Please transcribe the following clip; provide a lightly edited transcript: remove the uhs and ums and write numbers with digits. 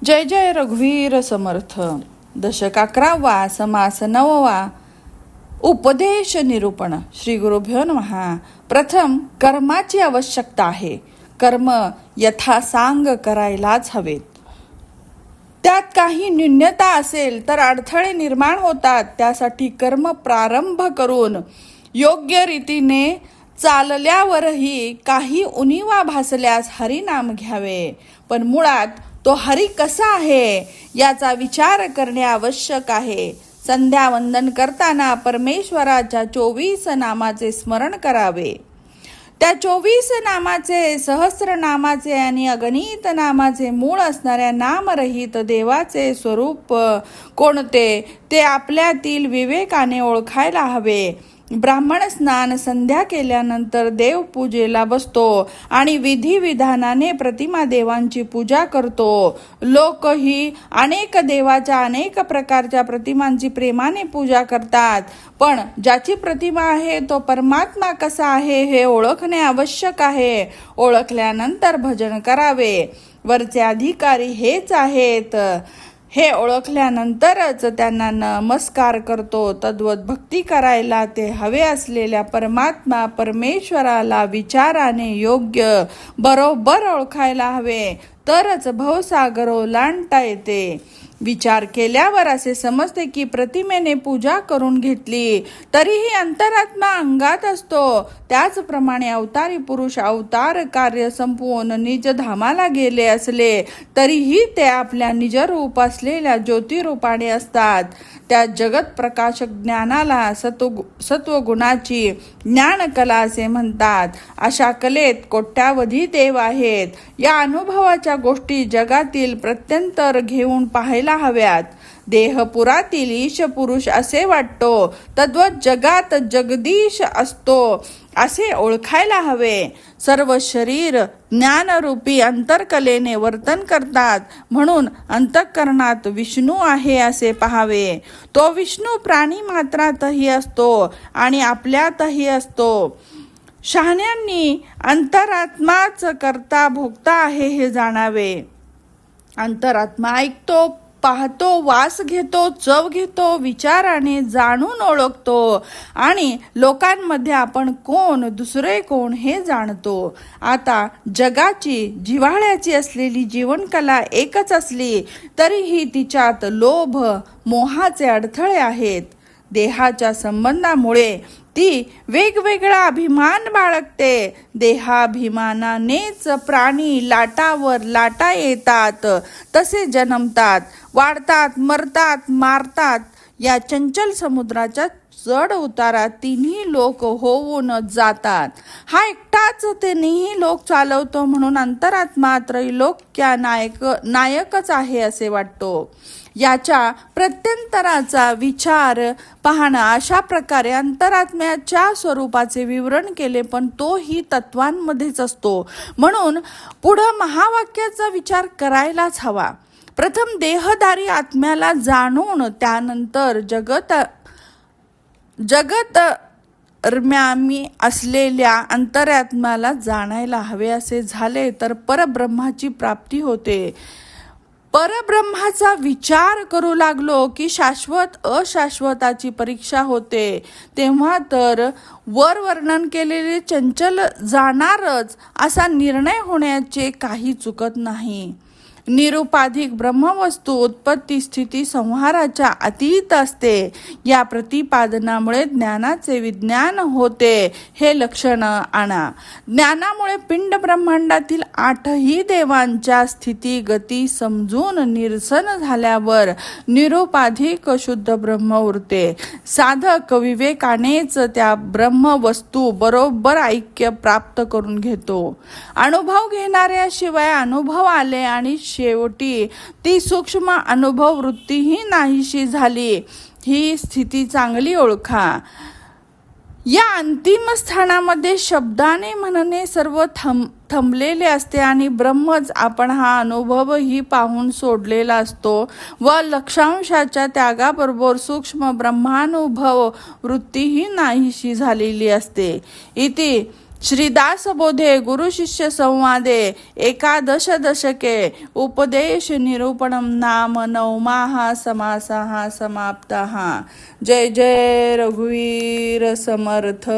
जय जय रघुवीर समर्थ. दशक 11वा, समास 9वा. उपदेश निरूपण. श्री गुरुभ्यो नमः. प्रथम कर्माची आवश्यकता आहे. कर्म यथासांग करायलाच हवेत. त्यात काही न्यूनता असेल तर अडथळे निर्माण होतात. त्यासाठी कर्म प्रारंभ करून योग्य रीतीने चालल्यावरही काही उणिवा भासल्यास हरिनाम घ्यावे. पण मुळात तो हरी कसा आहे याचा विचार करणे आवश्यक आहे. संध्या वंदन करताना परमेश्वराच्या 24 नामाचे स्मरण करावे. त्या 24 नामाचे, सहस्रनामाचे आणि अगणित नामाचे मूळ असणाऱ्या नामरहित देवाचे स्वरूप कोणते ते आपल्यातील विवेकाने ओळखायला हवे. ब्राह्मण स्नान संध्या केल्यानंतर देवपूजेला बसतो आणि विधिविधानाने प्रतिमा देवांची पूजा करतो. लोकही अनेक देवाच्या अनेक प्रकारच्या प्रतिमांची प्रेमाने पूजा करतात. पण ज्याची प्रतिमा आहे तो परमात्मा कसा आहे हे ओळखणे आवश्यक आहे. ओळखल्यानंतर भजन करावे. वरचे अधिकारी हेच आहेत हे ओळखल्यानंतरच त्यांना नमस्कार करतो. तद्वत भक्ती करायला ते हवे असलेल्या परमात्मा परमेश्वराला विचाराने योग्य बरोबर ओळखायला हवे. तरच भवसागर ओलांडता येते. विचार केल्यावर असे समजते की प्रतिमेने पूजा करून घेतली तरीही अंतरात्मा अंगात असतो. त्याचप्रमाणे अवतारी पुरुष अवतार कार्य संपवून निज धामाला गेले असले तरीही ते आपल्या निजरूप असलेल्या ज्योतिरूपाने असतात. त्या जगत प्रकाशक ज्ञानाला सत्वगुणाची ज्ञानकला असे म्हणतात. अशा कलेत कोट्यावधी देव आहेत. या अनुभवाच्या गोष्टी जगातील प्रत्यंतर घेऊन पाहायला हव्यात. देहपुरातील ईश पुरुष असे वाटतो, तद्वत जगात जगदीश असतो असे ओळखायला हवे. सर्व शरीर ज्ञानरूपी अंतरकलेने वर्तन करतात म्हणून अंतःकरणात विष्णू आहे असे पाहावे. तो विष्णू प्राणी मात्रातही असतो आणि आपल्यातही असतो. शहाण्यांनी अंतरात्माच करता भोगता आहे हे जाणावे. अंतरात्मा ऐकतो, पाहतो, वास घेतो, चव घेतो, विचाराने जाणून ओळखतो आणि लोकांमध्ये आपण कोण, दुसरे कोण हे जाणतो. आता जगाची जिव्हाळ्याची असलेली जीवनकला एकच असली तरीही तिच्यात लोभ, मोहाचे अडथळे आहेत. देहाच्या संबंधामुळे ती वेगवेगळा अभिमान बाळगते. देहाभिमानानेच प्राणी लाटावर लाटा येतात, तसे जन्मतात, वाढतात, मरतात, मारतात. या चंचल समुद्राच्या चढ उतारात तिन्ही लोक होऊन जातात. हा एकटाच तिन्ही लोक चालवतो म्हणून अंतरात्मा त्रैलोक्या नायकच आहे असे वाटतो. याच्या प्रत्यंतराचा विचार पाहणं. अशा प्रकारे अंतरात्म्याच्या स्वरूपाचे विवरण केले, पण तोही तत्वांमध्येच असतो म्हणून पुढं महावाक्याचा विचार करायलाच हवा. प्रथम देहधारी आत्म्याला जाणून त्यानंतर जगतर्म्यामी असलेल्या अंतरात्म्याला जाणायला हवे. असे झाले तर परब्रह्माची प्राप्ती होते. परब्रह्माचा विचार करू लागलो की शाश्वत अशाश्वताची परीक्षा होते. तेव्हा तर वर वर्णन केलेले चंचल जाणारच असा निर्णय होण्याचे काही चुकत नाही. निरुपाधिक ब्रह्मवस्तू उत्पत्ती स्थिती संहाराच्या अतीत असते. या प्रतिपादनामुळे ज्ञानाचे विज्ञान होते हे लक्षण आणा. ज्ञानामुळे पिंड ब्रह्मांडातील 8ही देवांच्या स्थिती गती समजून निरसन झाल्यावर निरुपाधिक शुद्ध ब्रह्म उरते. साधक विवेकानेच त्या ब्रह्मवस्तू बरोबर ऐक्य प्राप्त करून घेतो. अनुभव घेणाऱ्याशिवाय अनुभव आले आणि शेवटी ती सूक्ष्म अनुभव वृत्तीही नाहीशी झाली. ही स्थिती चांगली ओळखा. या अंतिम स्थानामध्ये शब्दाने म्हणणे सर्व थांबलेले असते आणि ब्रह्मच आपण हा अनुभवही पाहून सोडलेला असतो व लक्षांशाच्या त्यागाबरोबर सूक्ष्म ब्रह्मानुभव वृत्तीही नाहीशी झालेली असते. इथे श्रीदासबोधे गुरुशिष्य संवादे एकादश दशके उपदेश निरूपणम नाम नवमाः समासः समाप्तः। जय जय रघुवीर समर्थ।